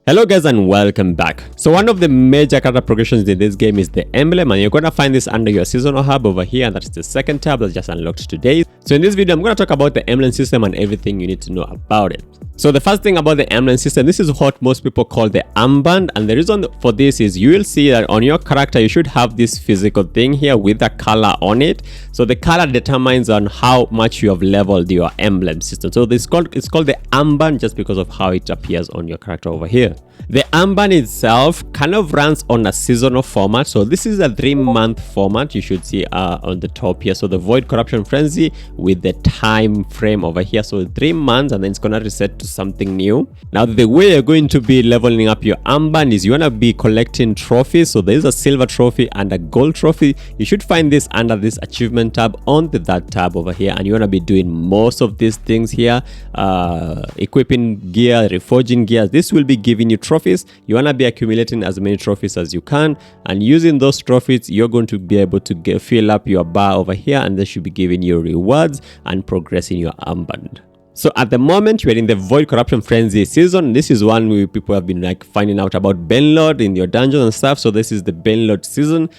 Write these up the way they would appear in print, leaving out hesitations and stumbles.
Hello guys and welcome back. So one of the major character progressions in this game is the emblem, and you're going to find this under your seasonal hub over here, and that's the second tab that's just unlocked today. So in this video I'm going to talk about the emblem system and everything you need to know about it. So the first thing about the emblem system, this is what most people call the armband, and the reason for this is you will see that on your character you should have this physical thing here with a color on it. So the color determines on how much you have leveled your emblem system. So it's called the armband just because of how it appears on your character over here. The armband itself kind of runs on a seasonal format. So this is a 3-month format you should see on the top here. So the Void Corruption Frenzy with the time frame over here. So 3 months, and then it's gonna reset to something new. Now the way you're going to be leveling up your armband is you wanna be collecting trophies. So there's a silver trophy and a gold trophy. You should find this under this achievement tab on that tab over here, and you wanna be doing most of these things here, equipping gear, reforging gear. This will be giving you trophies. You want to be accumulating as many trophies as you can, and using those trophies you're going to be able to fill up your bar over here, and they should be giving you rewards and progressing your armband. So at the moment you're in the Void Corruption Frenzy season. This is one where people have been like finding out about Benlord in your dungeons and stuff. So this is the Benlord season.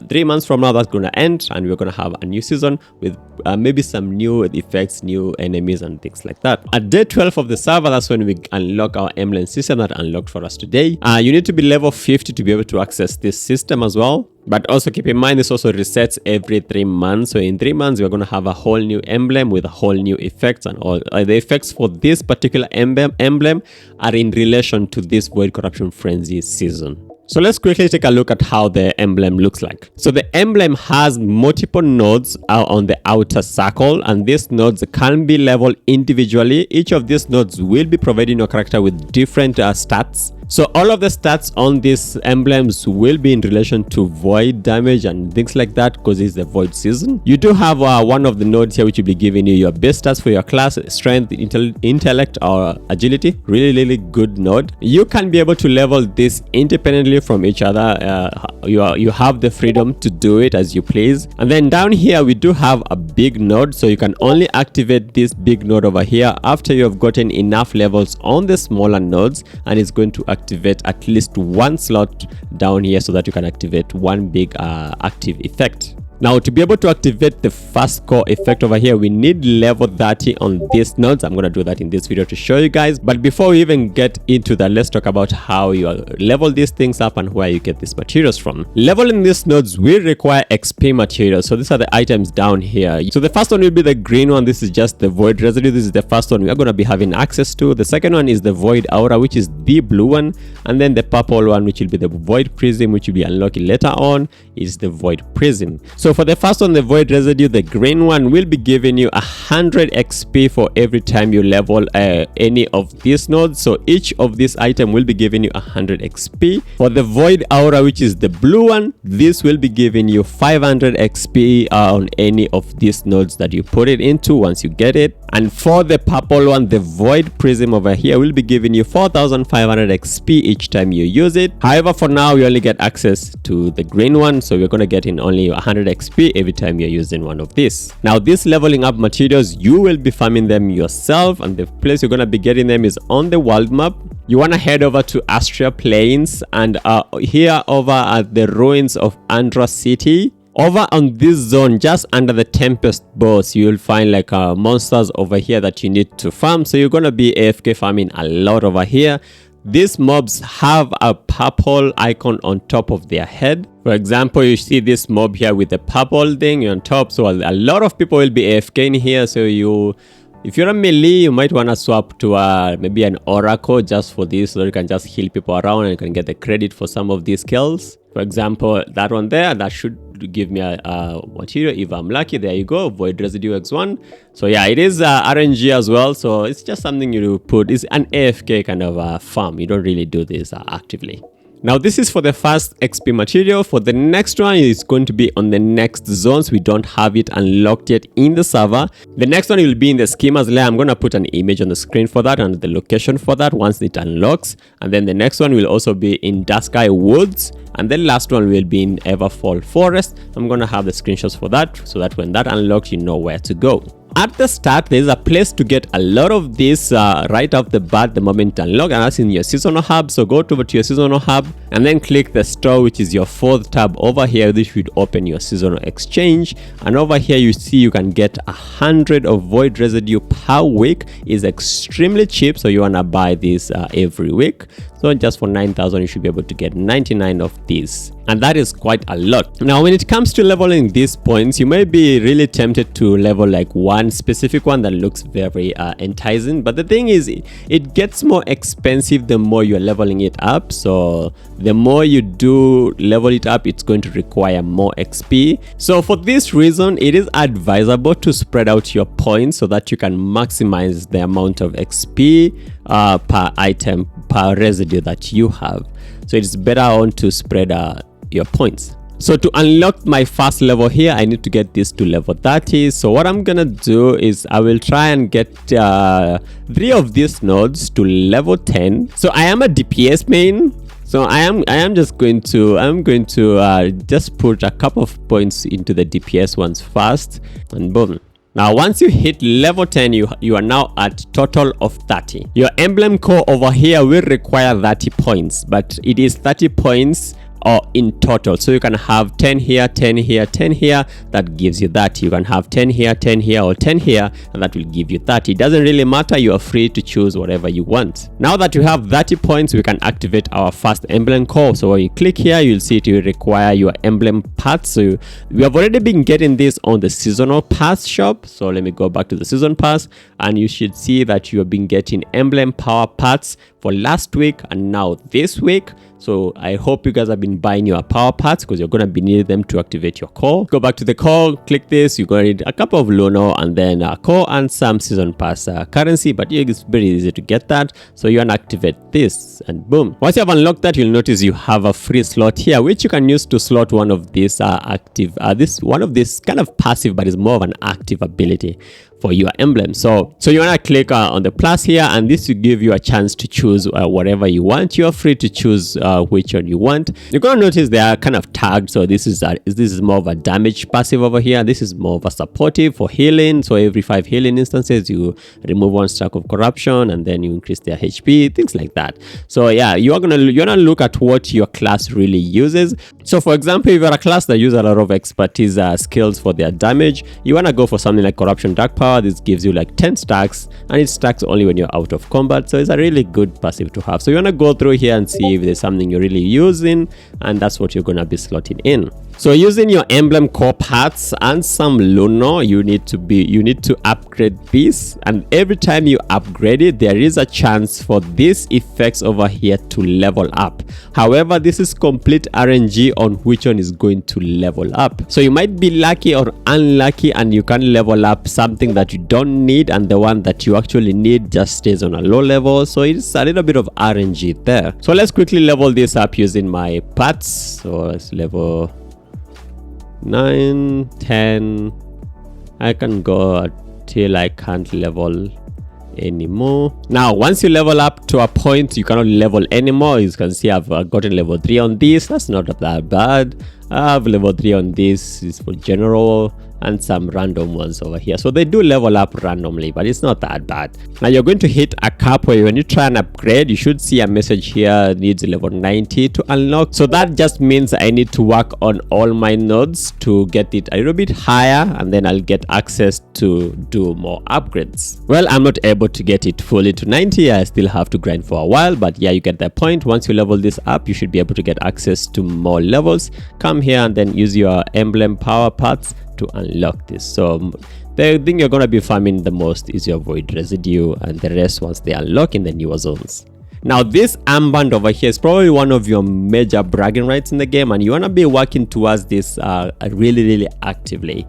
3 months from now that's gonna end, and we're gonna have a new season with maybe some new effects, new enemies and things like that. At day 12 of the server, that's when we unlock our emblem system that unlocked for us today. You need to be level 50 to be able to access this system as well. But also keep in mind this also resets every 3 months. So in 3 months we're going to have a whole new emblem with a whole new effects, and all the effects for this particular emblem are in relation to this Void Corruption Frenzy season. So let's quickly take a look at how the emblem looks like. So the emblem has multiple nodes on the outer circle, and these nodes can be leveled individually. Each of these nodes will be providing your character with different stats. So all of the stats on these emblems will be in relation to void damage and things like that, because it's the void season. You do have one of the nodes here which will be giving you your best stats for your class: strength, intellect, or agility. Really good node. You can be able to level this independently from each other. You have the freedom to do it as you please. And then down here we do have a big node, so you can only activate this big node over here after you have gotten enough levels on the smaller nodes, and it's going to activate at least one slot down here so that you can activate one big active effect. Now to be able to activate the first core effect over here, we need level 30 on these nodes. I'm going to do that in this video to show you guys. But before we even get into that, let's talk about how you level these things up and where you get these materials from. Leveling these nodes will require XP materials. So these are the items down here. So the first one will be the green one. This is just the void residue. This is the first one we are going to be having access to. The second one is the void aura, which is the blue one. And then the purple one, which will be the void prism, which will be unlocking later on, is the void prism. So for the first one, the void residue, the green one will be giving you 100 XP for every time you level any of these nodes. So each of these items will be giving you 100 XP. For the void aura, which is the blue one, this will be giving you 500 XP on any of these nodes that you put it into once you get it. And for the purple one, the void prism over here will be giving you 4500 XP each time you use it. However, for now we only get access to the green one, so we're going to get in only 100 XP every time you're using one of these. Now these leveling up materials, you will be farming them yourself, and the place you're going to be getting them is on the world map. You want to head over to Astria Plains, and here over at the ruins of Andra City. Over on this zone, just under the Tempest boss, you will find like monsters over here that you need to farm. So you're going to be AFK farming a lot over here. These mobs have a purple icon on top of their head. For example, you see this mob here with the purple thing on top. So a lot of people will be AFK in here. So if you're a melee, you might want to swap to maybe an oracle just for this, so you can just heal people around and you can get the credit for some of these kills. For example, that one there, that should give me a material if I'm lucky. There you go, void residue x1. So yeah, it is RNG as well, so it's just something you put. It's an AFK kind of farm. You don't really do this actively. Now this is for the first XP material. For the next one, it's going to be on the next zones. We don't have it unlocked yet in the server. The next one will be in the schemas layer. I'm going to put an image on the screen for that and the location for that once it unlocks. And then the next one will also be in Dusky Woods. And the last one will be in Everfall Forest. I'm going to have the screenshots for that, so that when that unlocks, you know where to go. at the start, there's a place to get a lot of this right off the bat the moment you unlock, and that's in your seasonal hub. So go over to your seasonal hub and then click the store, which is your 4th tab over here. This should open your seasonal exchange, and over here you see you can get 100 of void residue per week. Is extremely cheap, so you want to buy this every week. So just for 9,000 you should be able to get 99 of these, and that is quite a lot. Now when it comes to leveling these points, you may be really tempted to level like one specific one that looks very enticing, but the thing is it gets more expensive the more you're leveling it up. So the more you do level it up, it's going to require more XP. So for this reason, it is advisable to spread out your points so that you can maximize the amount of XP per item, per residue that you have. So it's better on to spread your points. So to unlock my first level here, I need to get this to level 30. So what I'm gonna do is I will try and get 3 of these nodes to level 10. So I am a DPS main, so I am just going to just put a couple of points into the DPS ones first, and boom. Now once you hit level 10, you are now at total of 30. Your emblem core over here will require 30 points, but it is 30 points or in total. So you can have 10 here, 10 here, 10 here, that gives you that. You can have 10 here, 10 here, or 10 here, and that will give you 30. It doesn't really matter, you are free to choose whatever you want. Now that you have 30 points, we can activate our first emblem core. So when you click here, you'll see it will require your emblem parts. So we have already been getting this on the seasonal pass shop. So let me go back to the season pass, and you should see that you have been getting emblem power parts for last week and now this week. So I hope you guys have been buying your power parts, because you're going to be needing them to activate your core. Go back to the core, click this. You're going to need a couple of Luno and then a core and some season pass currency, but it's very easy to get that. So you want to activate this, and boom. Once you have unlocked that, you'll notice you have a free slot here, which you can use to slot one of these one of this kind of passive, but is more of an active ability for your emblem. So you want to click on the plus here, and this will give you a chance to choose whatever you want. You're free to choose which one you want. You're going to notice they are kind of tagged. So this is more of a damage passive over here. This is more of a supportive for healing. So every 5 healing instances, you remove 1 stack of corruption, and then you increase their HP, things like that. So yeah, you're gonna look at what your class really uses. So for example, if you're a class that uses a lot of expertise skills for their damage, you want to go for something like corruption dark power. This gives you like 10 stacks, and it stacks only when you're out of combat. So it's a really good passive to have. So you want to go through here and see if there's something you're really using, and that's what you're going to be slotting in. So using your emblem core parts and some Luno, you need to upgrade this, and every time you upgrade it, there is a chance for these effects over here to level up. However, this is complete RNG on which one is going to level up. So you might be lucky or unlucky, and you can level up something that you don't need, and the one that you actually need just stays on a low level. So it's a little bit of RNG there. So let's quickly level this up using my parts. So let's level 9, 10. I can go till I can't level anymore. Now once you level up to a point, you cannot level anymore. You can see I've gotten level 3 on this. That's not that bad. I have level 3 on this. Is for general, and some random ones over here. So they do level up randomly, but it's not that bad. Now you're going to hit a cap where when you try and upgrade, you should see a message here, needs level 90 to unlock. So that just means I need to work on all my nodes to get it a little bit higher, and then I'll get access to do more upgrades. Well, I'm not able to get it fully to 90. I still have to grind for a while, but yeah, you get the point. Once you level this up, you should be able to get access to more levels. Come here and then use your emblem power parts to unlock this. So the thing you're going to be farming the most is your void residue, and the rest once they unlock in the newer zones. Now this armband over here is probably one of your major bragging rights in the game, and you want to be working towards this really actively.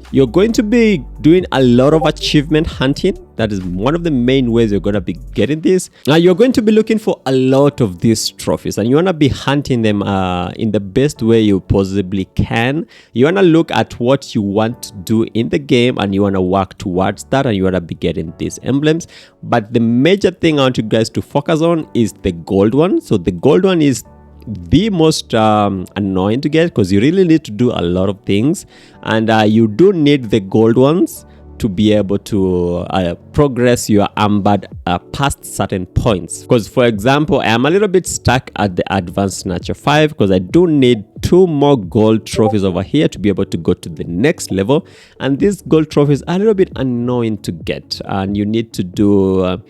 You're going to be doing a lot of achievement hunting. That is one of the main ways you're going to be getting this. Now you're going to be looking for a lot of these trophies, and you want to be hunting them in the best way you possibly can. You want to look at what you want to do in the game, and you want to work towards that, and you want to be getting these emblems. But the major thing I want you guys to focus on is the gold one. So the gold one is the most annoying to get, because you really need to do a lot of things, and you do need the gold ones to be able to progress your armband past certain points. Because for example, I am a little bit stuck at the advanced snatcher 5 because I do need 2 more gold trophies over here to be able to go to the next level, and these gold trophies are a little bit annoying to get, and you need to do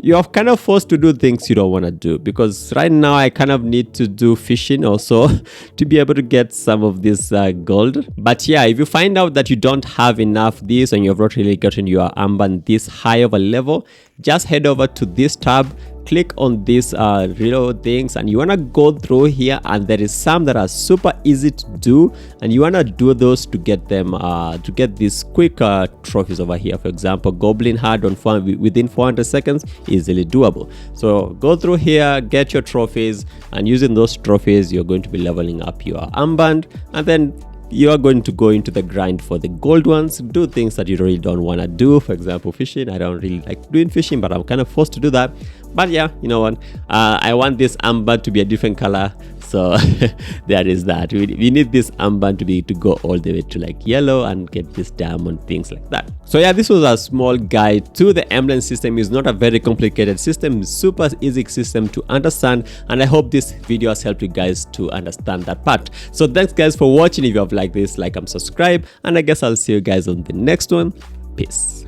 you're kind of forced to do things you don't want to do, because right now I kind of need to do fishing also to be able to get some of this gold. But yeah, if you find out that you don't have enough this and you've not really gotten your armband this high of a level, just head over to this tab, click on these reload things, and you want to go through here, and there is some that are super easy to do, and you want to do those to get them to get these quick trophies over here. For example, goblin heart within 400 seconds, easily doable. So go through here, get your trophies, and using those trophies you're going to be leveling up your armband, and then you are going to go into the grind for the gold ones, do things that you really don't want to do. For example, fishing. I don't really like doing fishing, but I'm kind of forced to do that. But yeah, you know what, I want this armband to be a different color, so there is that. We need this armband to go all the way to like yellow and get this diamond, things like that. So yeah, this was a small guide to the Emblem system. It's not a very complicated system, it's super easy system to understand, and I hope this video has helped you guys to understand that part. So thanks guys for watching. If you have liked this, like and subscribe, and I guess I'll see you guys on the next one. Peace.